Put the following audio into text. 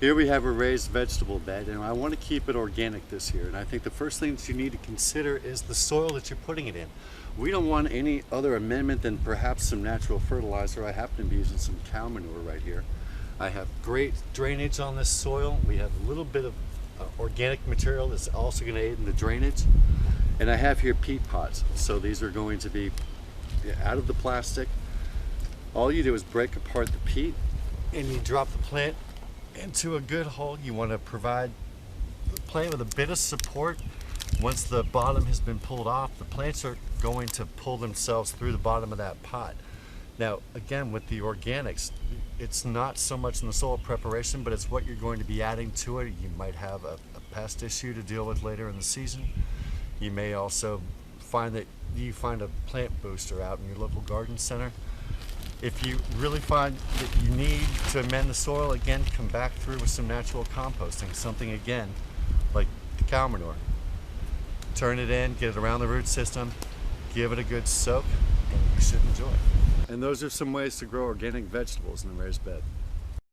Here we have a raised vegetable bed, and I want to keep it organic this year. And I think the first thing that you need to consider is the soil that you're putting it in. We don't want any other amendment than perhaps some natural fertilizer. I happen to be using some cow manure right here. I have great drainage on this soil. We have a little bit of organic material that's also going to aid in the drainage. And I have here peat pots. So these are going to be out of the plastic. All you do is break apart the peat and you drop the plant into a good hole. You want to provide the plant with a bit of support. Once the bottom has been pulled off, the plants are going to pull themselves through the bottom of that pot. Now, again, with the organics, it's not so much in the soil preparation, but it's what you're going to be adding to it. You might have a pest issue to deal with later in the season. You may also find that you find a plant booster out in your local garden center. If you really find that you need to amend the soil, again, come back through with some natural composting, something again like the cow manure. Turn it in, get it around the root system, give it a good soak, and you should enjoy. And those are some ways to grow organic vegetables in a raised bed.